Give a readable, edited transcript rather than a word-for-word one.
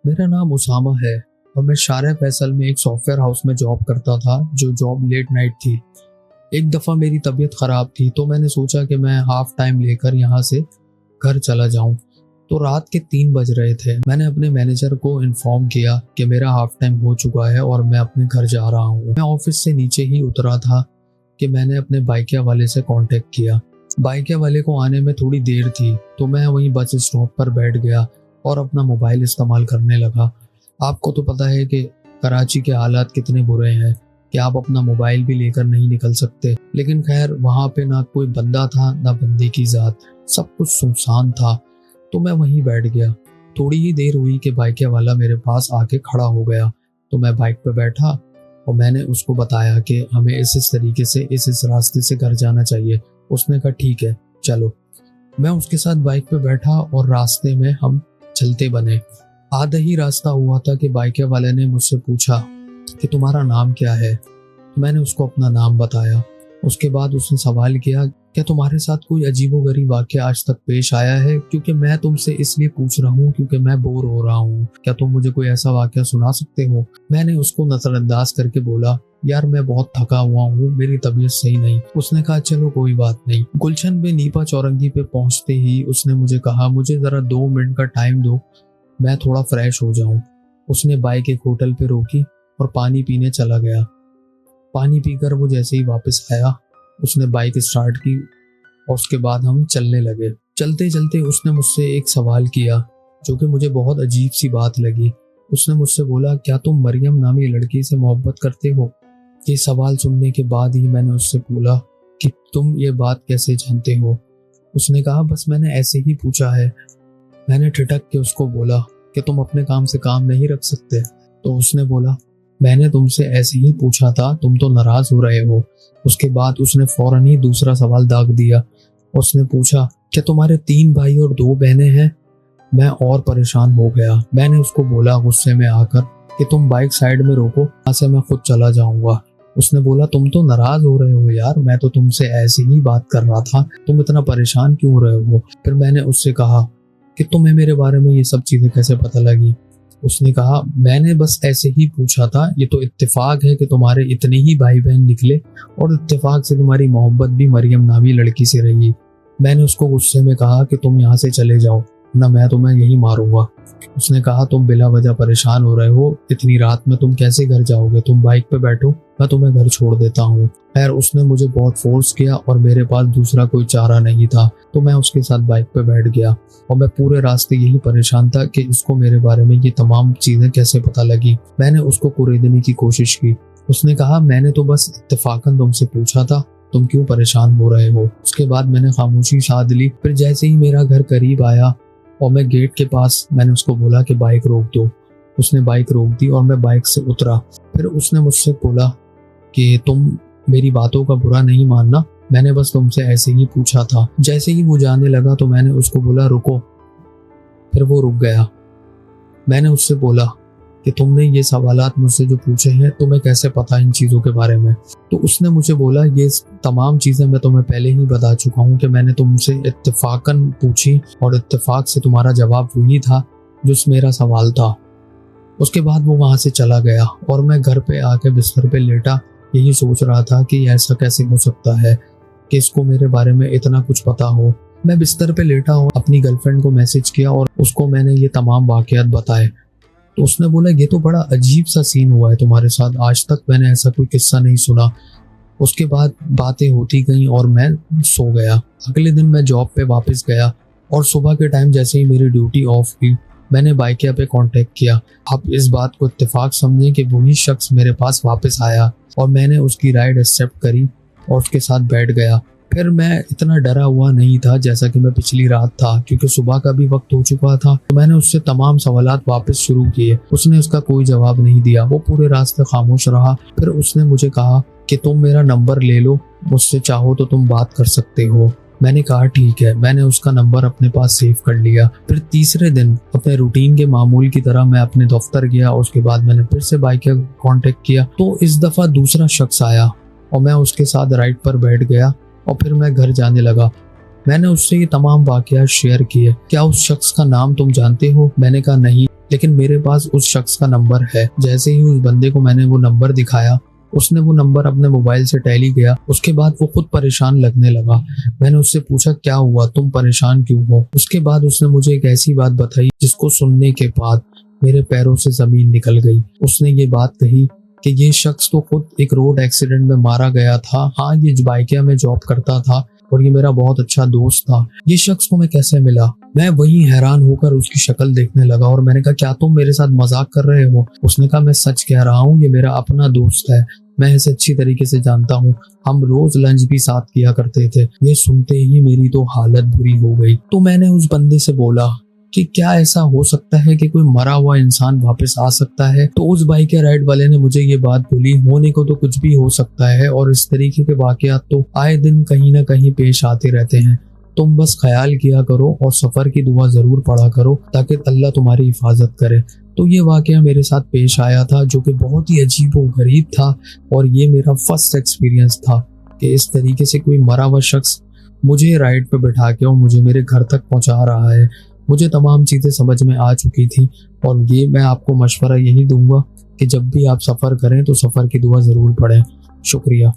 मेरा नाम उसामा है और मैं शार फैसल में एक सॉफ्टवेयर हाउस में जॉब करता था, जो जॉब लेट नाइट थी। एक दफ़ा मेरी तबीयत ख़राब थी तो मैंने सोचा कि मैं हाफ टाइम लेकर यहाँ से घर चला जाऊँ। तो रात के 3 बज रहे थे। मैंने अपने मैनेजर को इन्फॉर्म किया कि मेरा हाफ टाइम हो चुका है और मैं अपने घर जा रहा हूँ। मैं ऑफिस से नीचे ही उतरा था कि मैंने अपने बाइकिया वाले से कांटेक्ट किया। बाइकिया वाले को आने में थोड़ी देर थी तो मैं वहीं बस स्टॉप पर बैठ गया और अपना मोबाइल इस्तेमाल करने लगा। आपको तो पता है कि कराची के हालात कितने बुरे हैं कि आप अपना मोबाइल भी लेकर नहीं निकल सकते। लेकिन खैर, वहाँ पे ना कोई बंदा था ना बंदे की जात, सब कुछ सुनसान था। तो मैं वहीं बैठ गया। थोड़ी ही देर हुई कि बाइक वाला मेरे पास आके खड़ा हो गया। तो मैं बाइक पे बैठा और मैंने उसको बताया कि हमें इस तरीके से इस रास्ते से घर जाना चाहिए। उसने कहा ठीक है चलो। मैं उसके साथ बाइक पे बैठा और रास्ते में हम चलते बने। आधा ही रास्ता हुआ था कि बाइक वाले ने मुझसे पूछा कि तुम्हारा नाम क्या है। तो मैंने उसको अपना नाम बताया। उसके बाद उसने सवाल किया, क्या तुम्हारे साथ कोई अजीबोगरीब वाकया आज तक पेश आया है? क्योंकि मैं तुमसे इसलिए पूछ रहा हूँ क्योंकि मैं बोर हो रहा हूँ। क्या तुम मुझे कोई ऐसा वाकया सुना सकते हो? मैंने उसको नजरअंदाज करके बोला, यार मैं बहुत थका हुआ हूँ, मेरी तबीयत सही नहीं। उसने कहा चलो कोई बात नहीं। गुलशन में नीपा चौरंगी पे पहुंचते ही उसने मुझे कहा, मुझे जरा 2 मिनट का टाइम दो, मैं थोड़ा फ्रेश हो जाऊं। उसने बाइक एक होटल पे रोकी और पानी पीने चला गया। पानी पीकर वो जैसे ही वापस आया, उसने बाइक स्टार्ट की और उसके बाद हम चलने लगे। चलते चलते उसने मुझसे एक सवाल किया जो कि मुझे बहुत अजीब सी बात लगी। उसने मुझसे बोला, क्या तुम मरियम नामी लड़की से मोहब्बत करते हो? ये सवाल सुनने के बाद ही मैंने उससे बोला कि तुम ये बात कैसे जानते हो? उसने कहा, बस मैंने ऐसे ही पूछा है। मैंने ठिठक के उसको बोला कि तुम अपने काम से काम नहीं रख सकते? तो उसने बोला, मैंने तुमसे ऐसे ही पूछा था, तुम तो नाराज हो रहे हो। उसके बाद उसने फौरन ही दूसरा सवाल दाग दिया। उसने पूछा, क्या तुम्हारे 3 भाई और 2 बहनें हैं? मैं और परेशान हो गया। मैंने उसको बोला गुस्से में आकर कि तुम बाइक साइड में रोको, यहाँ से मैं खुद चला जाऊंगा। उसने बोला, तुम तो नाराज हो रहे हो यार, मैं तो तुमसे ऐसे ही बात कर रहा था, तुम इतना परेशान क्यों हो रहे हो? फिर मैंने उससे कहा कि तुम्हें मेरे बारे में ये सब चीजें कैसे पता लगी? उसने कहा, मैंने बस ऐसे ही पूछा था, ये तो इत्तेफाक है कि तुम्हारे इतने ही भाई बहन निकले और इत्तेफाक से तुम्हारी मोहब्बत भी मरियम नामी लड़की से रही। मैंने उसको गुस्से में कहा कि तुम यहाँ से चले जाओ, ना मैं तुम्हें यही मारूंगा। उसने कहा, तुम बिला वजह परेशान हो रहे हो, इतनी रात में तुम कैसे घर जाओगे? तुम बाइक पे बैठो, मैं तुम्हें घर छोड़ देता हूँ। खैर, उसने मुझे बहुत फोर्स किया और मेरे पास दूसरा कोई चारा नहीं था, तो मैं उसके साथ बाइक पे बैठ गया और मैं पूरे रास्ते यही परेशान था कि इसको मेरे बारे में ये तमाम चीजें कैसे पता लगी। मैंने उसको कुरेदने की कोशिश की। उसने कहा, मैंने तो बस इत्तेफाकन तुमसे पूछा था, तुम क्यों परेशान हो रहे हो? उसके बाद मैंने खामोशी साध ली। फिर जैसे ही मेरा घर करीब आया और मैं गेट के पास, मैंने उसको बोला कि बाइक रोक दो। उसने बाइक रोक दी और मैं बाइक से उतरा। फिर उसने मुझसे बोला कि तुम मेरी बातों का बुरा नहीं मानना, मैंने बस तुमसे ऐसे ही पूछा था। जैसे ही वो जाने लगा तो मैंने उसको बोला रुको। फिर वो रुक गया। मैंने उससे बोला कि तुमने ये सवालात मुझसे जो पूछे हैं, तुम्हें कैसे पता इन चीज़ों के बारे में? तो उसने मुझे बोला, ये तमाम चीज़ें मैं तुम्हें पहले ही बता चुका हूँ कि मैंने तुमसे इत्तेफाकन पूछी और इत्तेफाक से तुम्हारा जवाब वही था जो मेरा सवाल था। उसके बाद वो वहाँ से चला गया और मैं घर पे आके बिस्तर पे लेटा, यही सोच रहा था कि ऐसा कैसे हो सकता है कि इसको मेरे बारे में इतना कुछ पता हो। मैं बिस्तर पे लेटा हूँ, अपनी गर्लफ्रेंड को मैसेज किया और उसको मैंने ये तमाम वाकयात बताए। तो उसने बोला, ये तो बड़ा अजीब सा सीन हुआ है तुम्हारे साथ, आज तक मैंने ऐसा कोई किस्सा नहीं सुना। उसके बाद बातें होती गई और मैं सो गया। अगले दिन मैं जॉब पे वापस गया और सुबह के टाइम जैसे ही मेरी ड्यूटी ऑफ हुई, मैंने बाइकिया पे कांटेक्ट किया। आप इस बात को इत्तेफाक समझें कि वही शख्स मेरे पास वापस आया और मैंने उसकी राइड एक्सेप्ट करी और उसके साथ बैठ गया। फिर मैं इतना डरा हुआ नहीं था जैसा कि मैं पिछली रात था, क्योंकि सुबह का भी वक्त हो चुका था। तो मैंने उससे तमाम सवालात वापस शुरू किए। उसने उसका कोई जवाब नहीं दिया, वो पूरे रास्ते खामोश रहा। फिर उसने मुझे कहा कि तुम मेरा नंबर ले लो, मुझसे चाहो तो तुम बात कर सकते हो। मैंने कहा ठीक है। मैंने उसका नंबर अपने पास सेव कर लिया। फिर तीसरे दिन अपने रूटीन के मामूल की तरह मैं अपने दफ्तर गया और उसके बाद मैंने फिर से बाइक का कांटेक्ट किया। तो इस दफ़ा दूसरा शख्स आया और मैं उसके साथ राइड पर बैठ गया और फिर मैं घर जाने लगा। मैंने उससे ये तमाम वाकयात शेयर किए। क्या उस शख्स का नाम तुम जानते हो? मैंने कहा नहीं। लेकिन मेरे पास उस शख्स का नंबर है। जैसे ही उस बंदे को मैंने वो नंबर दिखाया, उसने वो नंबर अपने मोबाइल से टैली किया। उसके बाद वो खुद परेशान लगने लगा। मैंने उससे पूछा, क्या हुआ, तुम परेशान क्यों हो? उसके बाद उसने मुझे एक ऐसी बात बताई जिसको सुनने के बाद मेरे पैरों से जमीन निकल गई। उसने ये बात कही कि ये शख्स तो खुद एक रोड एक्सीडेंट में मारा गया था। हाँ, ये बाइकिया में जॉब करता था और ये मेरा बहुत अच्छा दोस्त था। ये शख्स तुम्हें कैसे मिला? मैं वही हैरान होकर उसकी शक्ल देखने लगा और मैंने कहा, क्या तुम मेरे साथ मजाक कर रहे हो? उसने कहा, मैं सच कह रहा हूँ, ये मेरा अपना दोस्त है, मैं इसे अच्छी तरीके से जानता हूँ, हम रोज लंच भी साथ किया करते थे। ये सुनते ही मेरी तो हालत बुरी हो गई। तो मैंने उस बंदे से बोला कि क्या ऐसा हो सकता है कि कोई मरा हुआ इंसान वापस आ सकता है? तो उस बाइक के राइड वाले ने मुझे ये बात बोली, होने को तो कुछ भी हो सकता है और इस तरीके के वाकयात तो आए दिन कहीं ना कहीं पेश आते रहते हैं। तुम बस ख्याल किया करो और सफर की दुआ जरूर पढ़ा करो ताकि अल्लाह तुम्हारी हिफाजत करे। तो ये वाकया मेरे साथ पेश आया था जो कि बहुत ही अजीब व गरीब था और ये मेरा फर्स्ट एक्सपीरियंस था कि इस तरीके से कोई मरा हुआ शख्स मुझे राइड पे बैठा के और मुझे मेरे घर तक पहुंचा रहा है। मुझे तमाम चीज़ें समझ में आ चुकी थी और ये मैं आपको मशवरा यही दूंगा कि जब भी आप सफ़र करें तो सफ़र की दुआ ज़रूर पढ़ें। शुक्रिया।